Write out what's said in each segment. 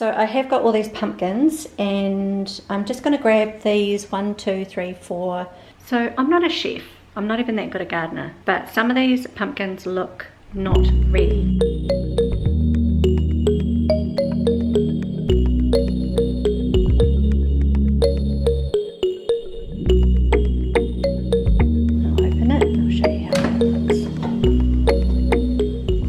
So I have got all these pumpkins and I'm just going to grab these 1, 2, 3, 4. So I'm not a chef, I'm not even that good a gardener, but some of these pumpkins look not ready. I'll open it and I'll show you how it looks.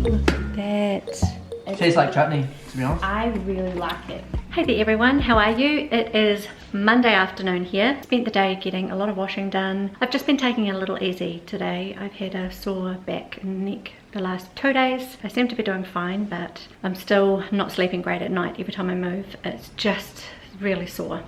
Look at that. Tastes like chutney, to be honest. I really like it. Hey there everyone, how are you? It is Monday afternoon here. Spent the day getting a lot of washing done. I've just been taking it a little easy today. I've had a sore back and neck the last 2 days. I seem to be doing fine, but I'm still not sleeping great at night. Every time I move, it's just really sore.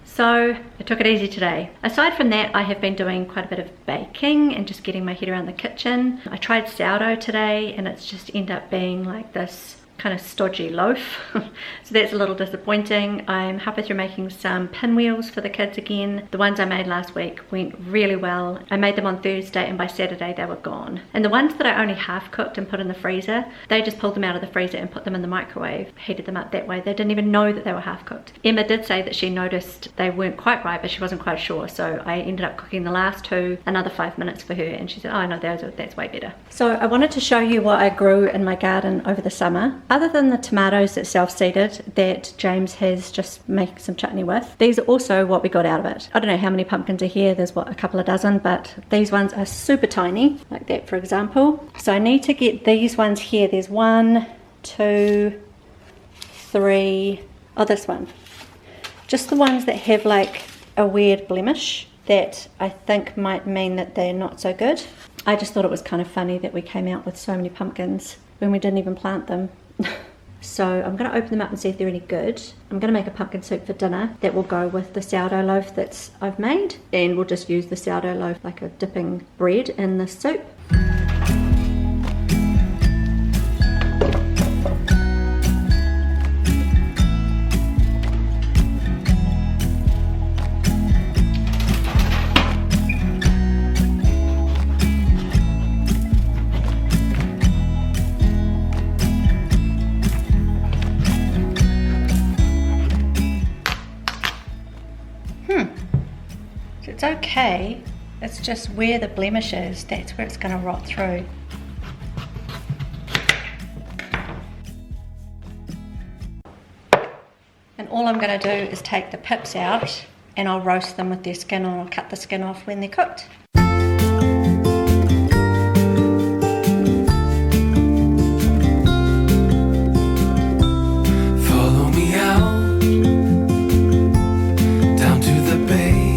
So I took it easy today. Aside from that, I have been doing quite a bit of baking and just getting my head around the kitchen. I tried sourdough today and it's just ended up being like this kind of stodgy loaf. So that's a little disappointing. I'm halfway through making some pinwheels for the kids again. The ones I made last week went really well. I made them on Thursday and by Saturday they were gone. And the ones that I only half cooked and put in the freezer, they just pulled them out of the freezer and put them in the microwave, heated them up that way. They didn't even know that they were half cooked. Emma did say that she noticed they weren't quite right, but she wasn't quite sure. So I ended up cooking the last two, another 5 minutes for her, and she said, oh no, that's way better. So I wanted to show you what I grew in my garden over the summer. Other than the tomatoes that self-seeded that James has just made some chutney with, these are also what we got out of it. I don't know how many pumpkins are here, there's what, a couple of dozen, but these ones are super tiny, like that for example. So I need to get these ones here. There's 1, 2, 3, oh this one. Just the ones that have like a weird blemish that I think might mean that they're not so good. I just thought it was kind of funny that we came out with so many pumpkins when we didn't even plant them. So I'm going to open them up and see if they're any good. I'm going to make a pumpkin soup for dinner that will go with the sourdough loaf that I've made, and we'll just use the sourdough loaf like a dipping bread in the soup. It's okay, it's just where the blemish is, that's where it's going to rot through. And all I'm going to do is take the pips out and I'll roast them with their skin, or I'll cut the skin off when they're cooked. Follow me out down to the bay.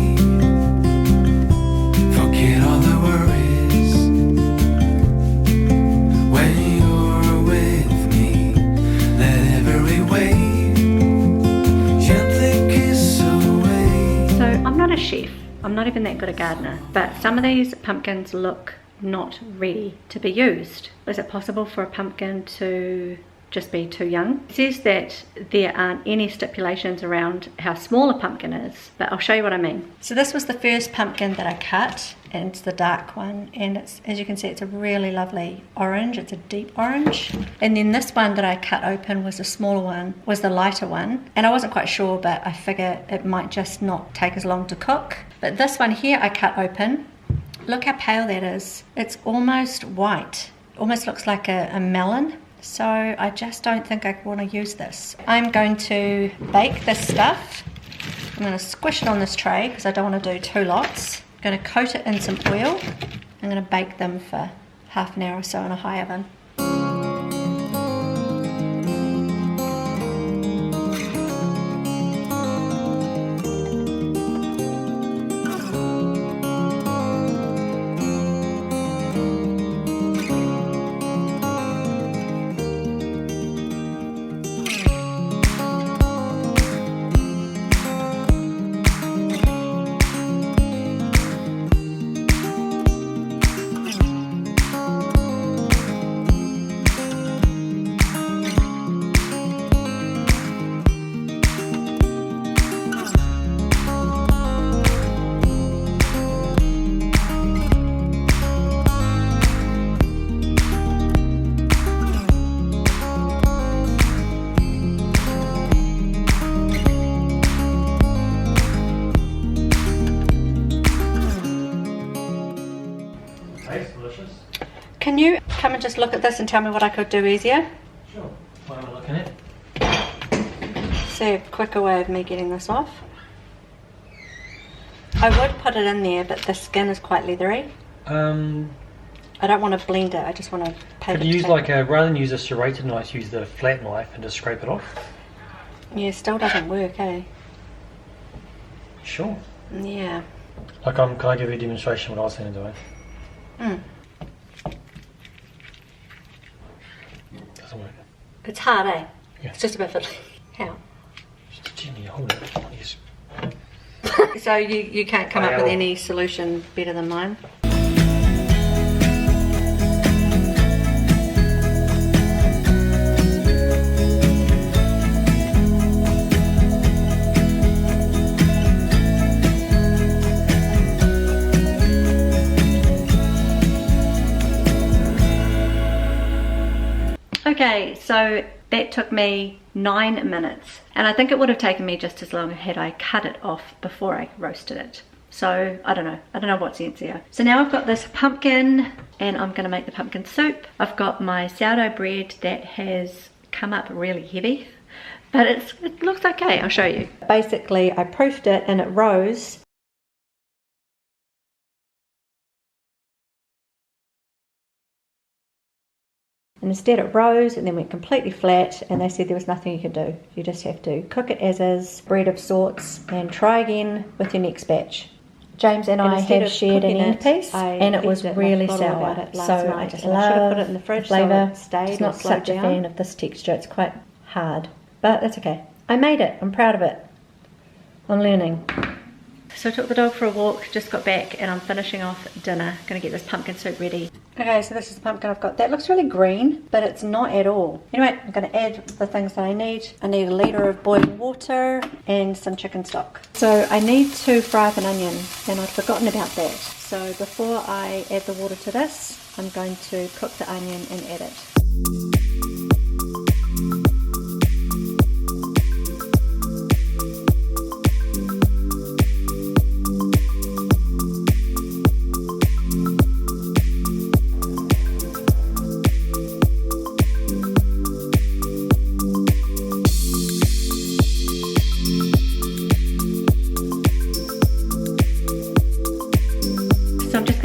Chef. I'm not even that good a gardener, but some of these pumpkins look not ready to be used. Is it possible for a pumpkin to just be too young? It says that there aren't any stipulations around how small a pumpkin is, but I'll show you what I mean. So this was the first pumpkin that I cut, and it's the dark one, and it's, as you can see, it's a really lovely orange. It's a deep orange. And then this one that I cut open was the smaller one, was the lighter one, and I wasn't quite sure, but I figure it might just not take as long to cook. But this one here I cut open. Look how pale that is. It's almost white, almost looks like a melon. So I just don't think I want to use this. I'm going to bake this stuff. I'm going to squish it on this tray because I don't want to do 2 lots. I'm going to coat it in some oil. I'm going to bake them for half an hour or so in a high oven. and just look at this and tell me what I could do easier? Sure. What am I looking at? See a quicker way of me getting this off. I would put it in there, but the skin is quite leathery. I don't want to blend it, I just want to paint it. Could you use like a, rather than use a serrated knife, use the flat knife and just scrape it off? Yeah, still doesn't work, eh? Sure. Yeah. Like, can I give you a demonstration of what I was going to do? Doesn't work. It's hard, eh? Yeah. It's just a bit fiddly. How? Just gently hold it. Yes. So you can't come up with any solution better than mine? Okay, so that took me 9 minutes, and I think it would have taken me just as long had I cut it off before I roasted it. So I don't know what's easier. So now I've got this pumpkin and I'm gonna make the pumpkin soup. I've got my sourdough bread that has come up really heavy, but it looks okay. I'll show you. Basically I proofed it and it rose. And instead it rose and then went completely flat, and they said there was nothing you could do. You just have to cook it as is, bread of sorts, and try again with your next batch. James and I have shared an end piece, and it was really sour. So I just love put it in the fridge, flavour. Just not such a fan of this texture. It's quite hard, but that's okay. I made it. I'm proud of it. I'm learning. So I took the dog for a walk, just got back, and I'm finishing off dinner. Gonna get this pumpkin soup ready. Okay, so this is the pumpkin I've got. That looks really green, but it's not at all. Anyway, I'm gonna add the things that I need. I need a litre of boiling water and some chicken stock. So I need to fry up an onion, and I'd forgotten about that. So before I add the water to this, I'm going to cook the onion and add it.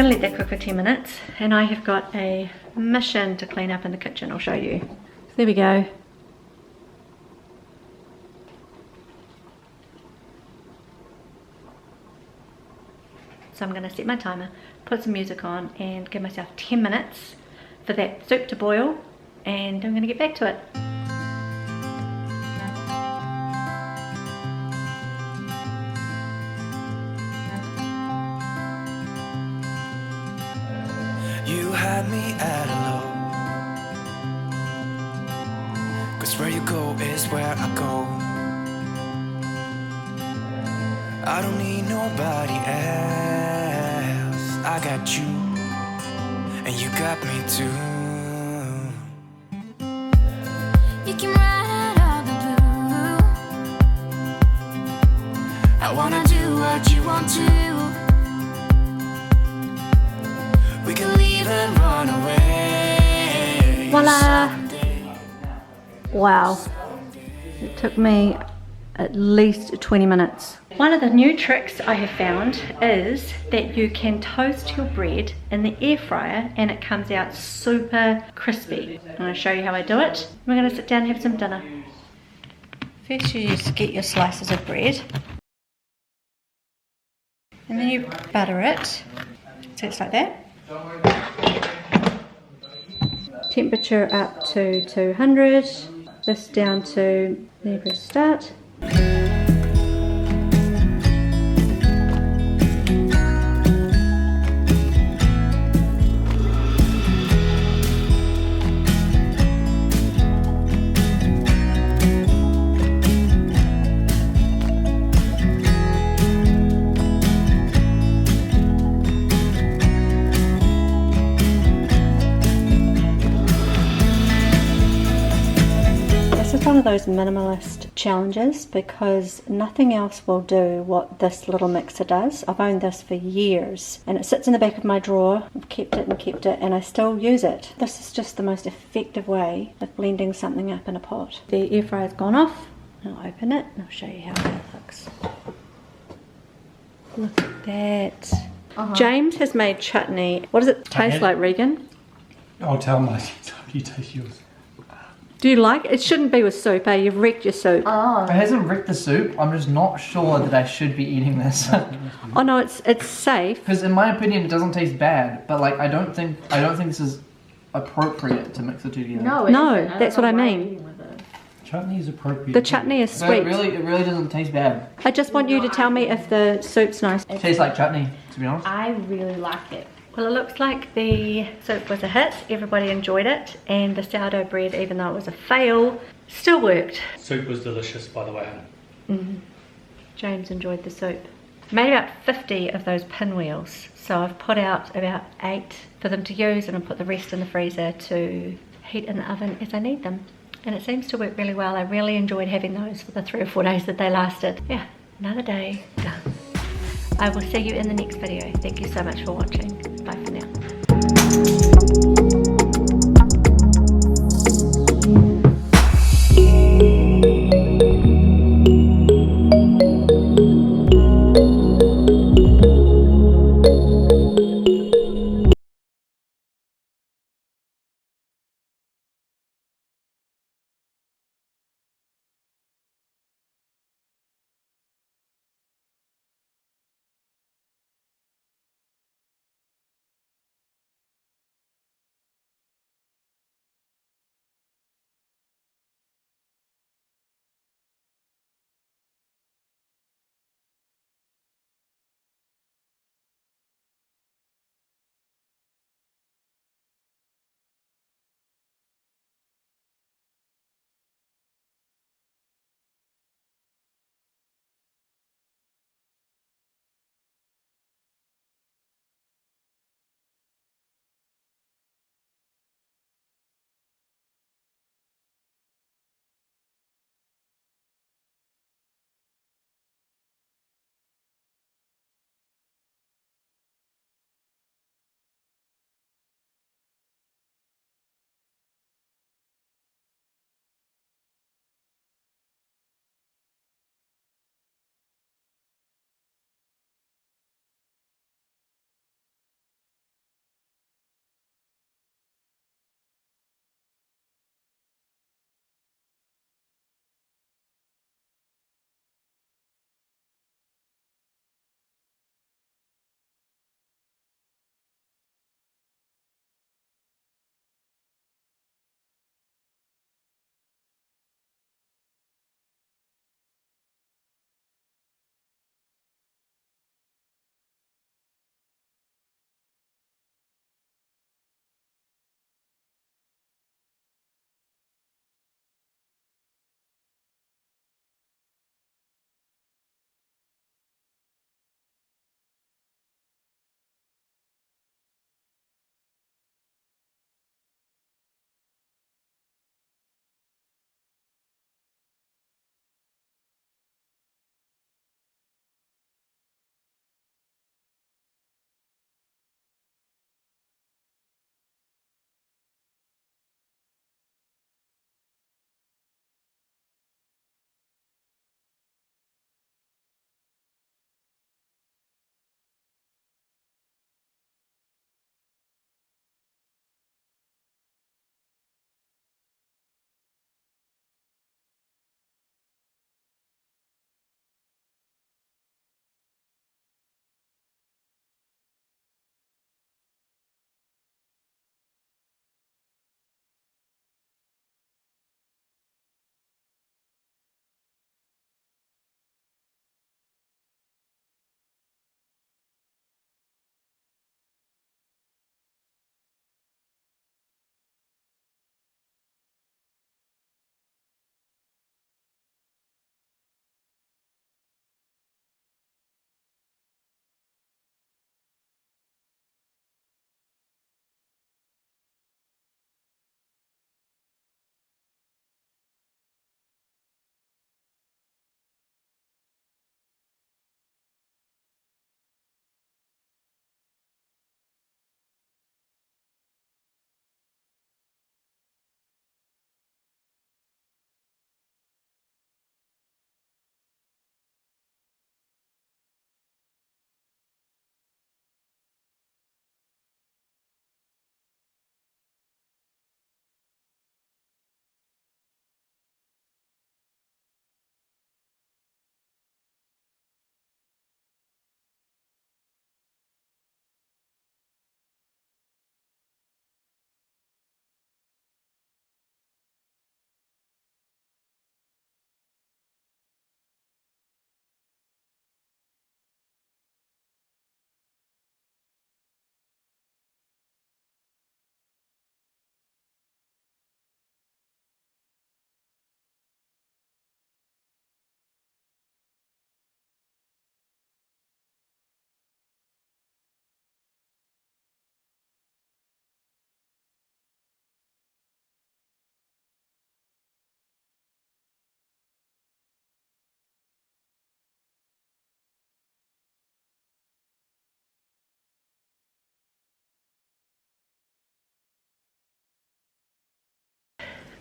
Let that cook for 10 minutes, and I have got a mission to clean up in the kitchen. I'll show you. There we go. So I'm going to set my timer, put some music on, and give myself 10 minutes for that soup to boil, and I'm going to get back to it. You had me at a low, 'cause where you go is where I go. I don't need nobody else. I got you, and you got me too. You can ride all the blue. I wanna do what you want to. We can leave and run away. Voila! Wow, it took me at least 20 minutes. One of the new tricks I have found is that you can toast your bread in the air fryer and it comes out super crispy. I'm going to show you how I do it. We're going to sit down and have some dinner. First you just get your slices of bread, and then you butter it, so it's like that. Temperature up to 200, this down to, then you press start. of those minimalist challenges because nothing else will do what this little mixer does. I've owned this for years and it sits in the back of my drawer. I've kept it and I still use it. This is just the most effective way of blending something up in a pot. The air fryer's gone off. I'll open it and I'll show you how that looks. Look at that. James has made chutney. What does it taste like, Regan? I'll tell my you taste yours. Do you like it? It shouldn't be with soup, eh? You've wrecked your soup. It hasn't wrecked the soup. I'm just not sure that I should be eating this. Oh no, it's safe. Because in my opinion, it doesn't taste bad. But like, I don't think this is appropriate to mix the two together. No, that's what I mean. Chutney is appropriate. The chutney is So sweet. it really doesn't taste bad. I just want you to tell me if the soup's nice. It tastes like chutney, to be honest. I really like it. Well, it looks like the soup was a hit. Everybody enjoyed it. And the sourdough bread, even though it was a fail, still worked. Soup was delicious, by the way. James enjoyed the soup. Made about 50 of those pinwheels. So I've put out about 8 for them to use and I'll put the rest in the freezer to heat in the oven as I need them. And it seems to work really well. I really enjoyed having those for the 3 or 4 days that they lasted. Yeah, another day done. I will see you in the next video. Thank you so much for watching.